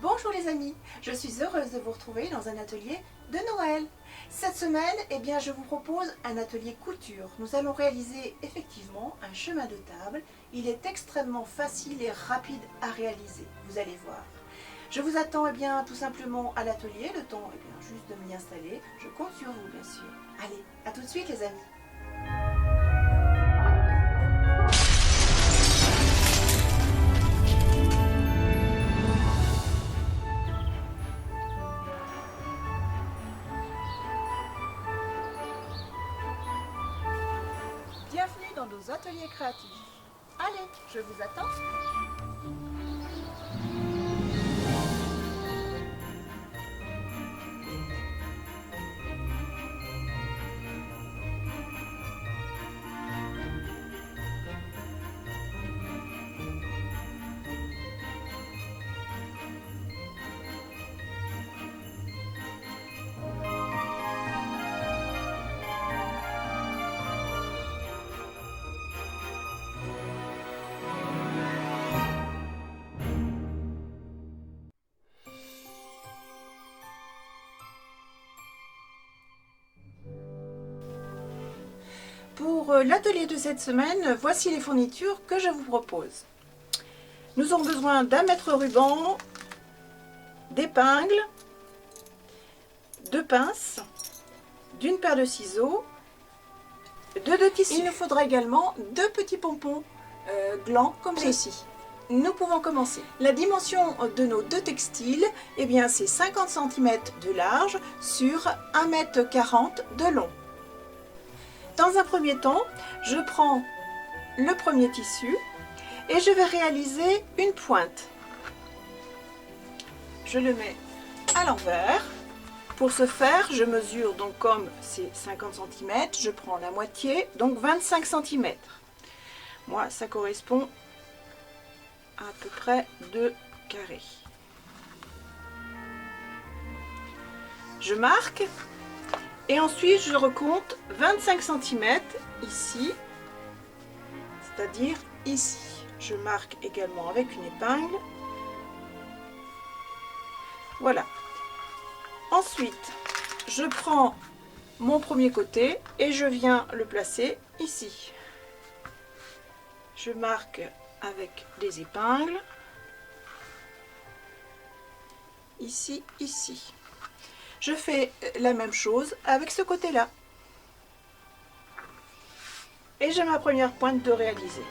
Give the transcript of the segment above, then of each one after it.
Bonjour les amis, je suis heureuse de vous retrouver dans un atelier de Noël. Cette semaine, je vous propose un atelier couture. Nous allons réaliser effectivement un chemin de table. Il est extrêmement facile et rapide à réaliser, vous allez voir. Je vous attends tout simplement à l'atelier, le temps juste de m'y installer. Je compte sur vous bien sûr. Allez, à tout de suite les amis. Bienvenue dans nos ateliers créatifs. Allez, je vous attends. Pour l'atelier de cette semaine, voici les fournitures que je vous propose. Nous aurons besoin d'un mètre ruban, d'épingles, de pinces, d'une paire de ciseaux, de deux tissus. Il nous faudra également deux petits pompons glands comme ceci. Nous pouvons commencer. La dimension de nos deux textiles, c'est 50 cm de large sur 1,40 m de long. Dans un premier temps, je prends le premier tissu et je vais réaliser une pointe. Je le mets à l'envers. Pour ce faire, je mesure donc comme c'est 50 cm, je prends la moitié, donc 25 cm. Moi, ça correspond à peu près 2 carrés. Je marque. Et ensuite, je recompte 25 cm ici, c'est-à-dire ici. Je marque également avec une épingle. Voilà. Ensuite, je prends mon premier côté et je viens le placer ici. Je marque avec des épingles. Ici, ici. Je fais la même chose avec ce côté-là. Et j'ai ma première pointe de réaliser.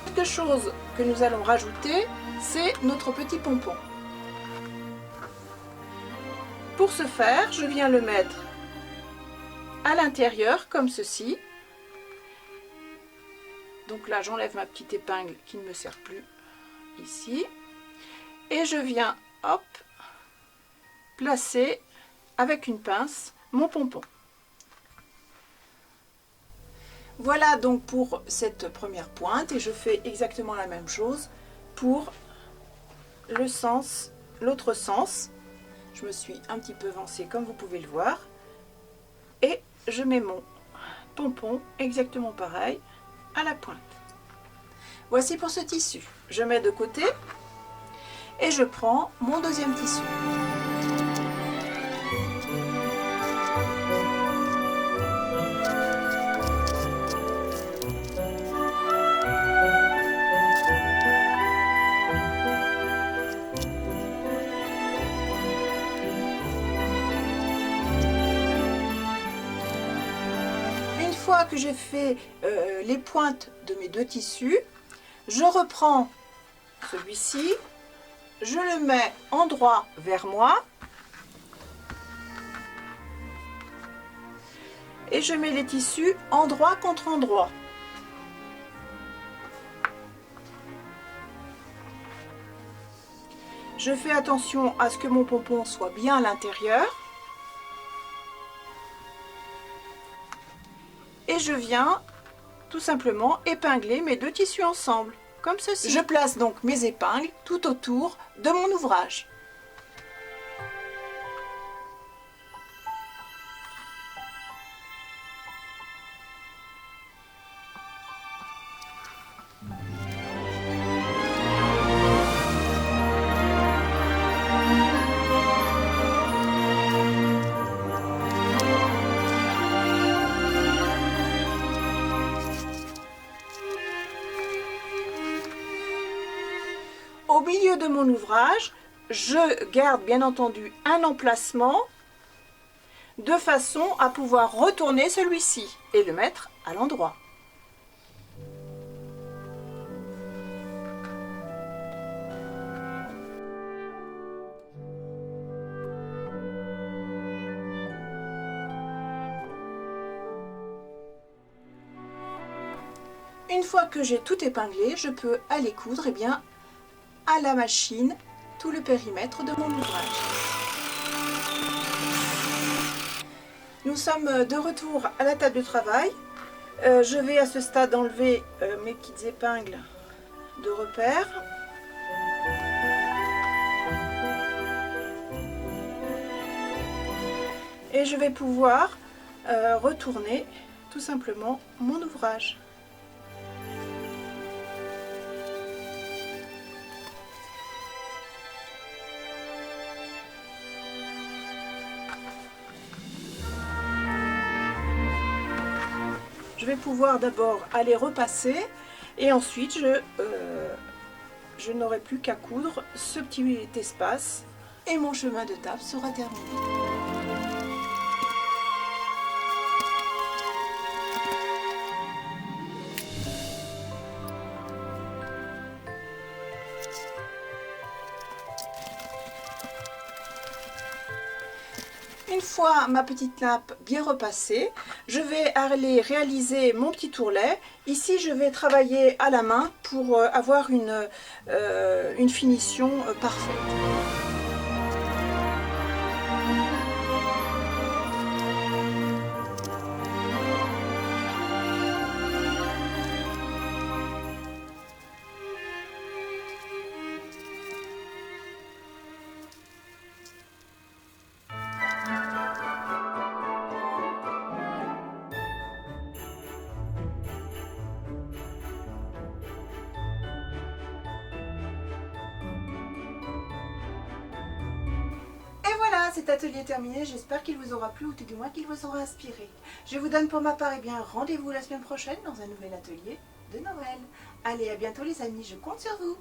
Quelque chose que nous allons rajouter, c'est notre petit pompon. Pour ce faire, je viens le mettre à l'intérieur, comme ceci. Donc là, j'enlève ma petite épingle qui ne me sert plus, ici. Et je viens, hop, placer avec une pince mon pompon. Voilà donc pour cette première pointe et je fais exactement la même chose pour l'autre sens. Je me suis un petit peu avancée comme vous pouvez le voir et je mets mon pompon exactement pareil à la pointe. Voici pour ce tissu. Je mets de côté et je prends mon deuxième tissu. Une fois que j'ai fait les pointes de mes deux tissus, je reprends celui-ci, je le mets endroit vers moi et je mets les tissus endroit contre endroit. Je fais attention à ce que mon pompon soit bien à l'intérieur. Et je viens tout simplement épingler mes deux tissus ensemble, comme ceci. Je place donc mes épingles tout autour de mon ouvrage. milieu de mon ouvrage, je garde bien entendu un emplacement de façon à pouvoir retourner celui-ci et le mettre à l'endroit. Une fois que j'ai tout épinglé, je peux aller coudre à la machine tout le périmètre de mon ouvrage. Nous sommes de retour à la table de travail. Je vais à ce stade enlever mes petites épingles de repère. Et je vais pouvoir retourner tout simplement mon ouvrage. Je vais pouvoir d'abord aller repasser et ensuite je n'aurai plus qu'à coudre ce petit espace et mon chemin de table sera terminé. Une fois ma petite nappe bien repassée, je vais aller réaliser mon petit ourlet. Ici, je vais travailler à la main pour avoir une finition parfaite. Cet atelier est terminé, j'espère qu'il vous aura plu ou tout du moins qu'il vous aura inspiré. Je vous donne pour ma part rendez-vous la semaine prochaine dans un nouvel atelier de Noël. Allez, à bientôt les amis, je compte sur vous.